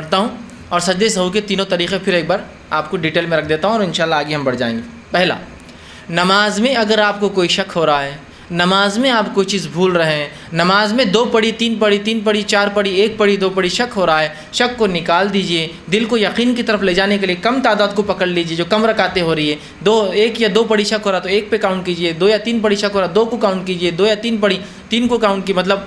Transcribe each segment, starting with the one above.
کرتا ہوں اور سجدے سہو کے تینوں طریقے پھر ایک بار آپ کو ڈیٹیل میں رکھ دیتا ہوں اور انشاءاللہ آگے ہم بڑھ جائیں گے۔ پہلا، نماز میں اگر آپ کو کوئی شک ہو رہا ہے، نماز میں آپ کوئی چیز بھول رہے ہیں، نماز میں 2 پڑھی 3 پڑھی 3 پڑھی 4 پڑھی 1 پڑھی 2 پڑھی شک ہو رہا ہے، شک کو نکال دیجئے، دل کو یقین کی طرف لے جانے کے لیے کم تعداد کو پکڑ لیجئے جو کم رکعتیں ہو رہی ہے۔ 1 یا 2 پڑھی شک ہو رہا تو 1 پہ کاؤنٹ کیجئے، 2 یا 3 پڑھی شک ہو رہا 2 کو کاؤنٹ کیجئے، 2 یا 3 پڑھی 3 کو کاؤنٹ کی مطلب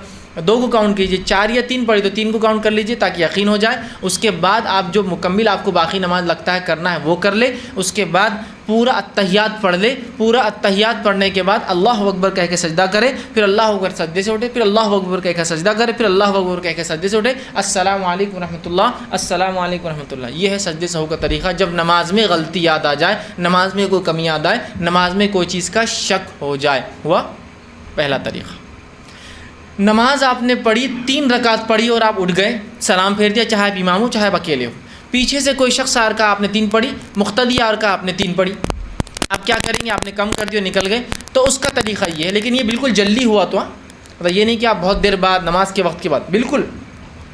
2 کو کاؤنٹ کیجئے، 4 یا 3 پڑھی تو 3 کو کاؤنٹ کر لیجئے تاکہ یقین ہو جائے۔ اس کے بعد آپ جو مکمل آپ کو باقی نماز لگتا ہے کرنا ہے وہ کر لے۔ اس کے بعد پورا التحیات پڑھ لے، پورا التحیات پڑھنے کے بعد اللہ اکبر کہہ کے سجدہ کرے، پھر اللہ اکبر سجدے سے اٹھے، پھر اللہ اکبر کہہ کے سجدہ کرے، پھر اللہ اکبر کہہ کے سجدے سے اٹھے، السلام علیکم ورحمۃ اللہ، السلام علیکم ورحمۃ اللہ۔ یہ ہے سجدے سہو کا طریقہ جب نماز میں غلطی یاد آ جائے، نماز میں کوئی کمی یاد آئے، نماز میں کوئی چیز کا شک ہو جائے۔ ہوا پہلا طریقہ۔ نماز آپ نے پڑھی 3 رکعت پڑھی اور آپ اٹھ گئے، سلام پھیر دیا، چاہے آپ امام ہو چاہے آپ اکیلے ہو، پیچھے سے کوئی شخص آ رکا آپ نے 3 پڑھی، مقتدی آ رکا آپ نے 3 پڑھی، آپ کیا کریں گے؟ آپ نے کم کر دیا نکل گئے، تو اس کا طریقہ یہ ہے، لیکن یہ بالکل جلدی ہوا تو مطلب یہ نہیں کہ آپ بہت دیر بعد نماز کے وقت کے بعد، بالکل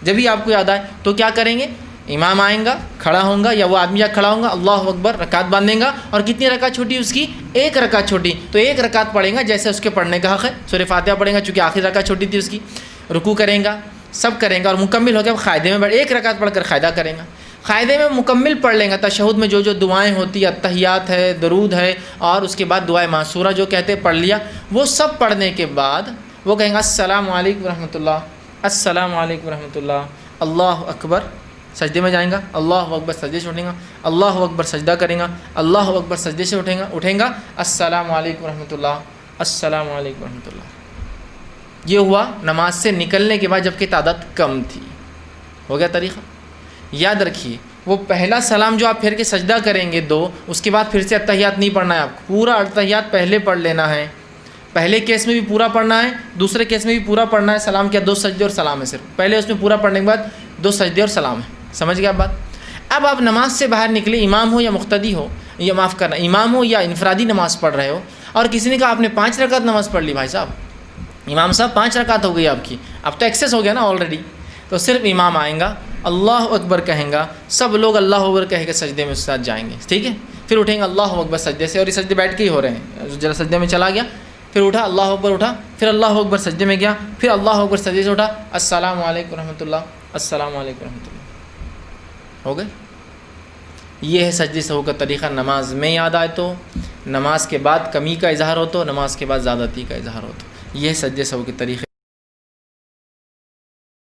جب بھی آپ کو یاد آئے تو کیا کریں گے؟ امام آئیں گا، کھڑا ہوں گا یا وہ آدمی جا کھڑا ہوں گا، اللہ اکبر رکعت باندھیں گا، اور کتنی رکعت چھوٹی اس کی؟ 1 رکعت چھوٹی، تو 1 رکعت پڑھیں گا جیسے اس کے پڑھنے کا حق ہے، سورہ فاتحہ پڑھیں گا چونکہ آخری رکعت چھوٹی تھی اس کی، رکوع کریں گا، سب کریں گا اور مکمل ہو گیا قاعدے میں 1 رکعت پڑھ کر قاعدہ کریں گا، قاعدے میں مکمل پڑھ لیں گا، تشہد میں جو دعائیں ہوتی ہیں، التحیات ہے، درود ہے، اور اس کے بعد دعائے معصورہ جو کہتے ہیں پڑھ لیا، وہ سب پڑھنے کے بعد وہ کہیں گا السلام علیکم ورحمۃ اللہ، السلام علیکم ورحمۃ اللہ، اللہ اکبر، سجدے میں جائیں گا، اللہ اکبر سجدے سے اٹھیں گا، اللہ اکبر سجدہ کریں گا، اللہ اکبر سجدے سے اٹھیں گا، السلام علیکم ورحمۃ اللہ، السلام علیکم ورحمۃ اللہ۔ یہ ہوا نماز سے نکلنے کے بعد جبکہ تعداد کم تھی۔ ہو گیا طریقہ؟ یاد رکھیے وہ پہلا سلام جو آپ پھر کے سجدہ کریں گے 2، اس کے بعد پھر سے التحیات نہیں پڑھنا ہے آپ کو، پورا التحیات پہلے پڑھ لینا ہے، پہلے کیس میں بھی پورا پڑھنا ہے، دوسرے کیس میں بھی پورا پڑھنا ہے، سلام کیا 2 سجدے اور سلام ہے صرف، پہلے اس میں پورا پڑھنے کے بعد 2 سجدے اور سلام ہے، سمجھ گیا آپ بات؟ اب آپ نماز سے باہر نکلے، امام ہو یا مقتدی ہو، یا معاف کرنا امام ہو یا انفرادی نماز پڑھ رہے ہو، اور کسی نے کہا آپ نے 5 رکعت نماز پڑھ لی، بھائی صاحب امام صاحب 5 رکعت ہو گئی آپ کی، اب تو ایکسیس ہو گیا نا آلریڈی، تو صرف امام آئیں گا، اللہ اکبر کہیں گا، سب لوگ اللہ اکبر کہہ کے سجدے میں اس ساتھ جائیں گے، ٹھیک ہے؟ پھر اٹھیں گے اللہ اکبر سجدے سے، اور یہ سجدے بیٹھ کے ہی ہو رہے ہیں، ذرا سجدے میں چلا گیا، پھر اٹھا اللہ اکبر اٹھا، پھر اللہ اکبر سجدے میں گیا، پھر اللہ اکبر سجدے سے اٹھا، السلام علیکم ورحمۃ اللہ، السلام علیکم ورحمۃ اللہ۔ ہو گئے؟ یہ ہے سجدے سہو کا طریقہ، نماز میں یاد آئے تو، نماز کے بعد کمی کا اظہار ہو تو، نماز کے بعد زیادتی کا اظہار ہو تو، یہ ہے سجدے سہو کے طریقے۔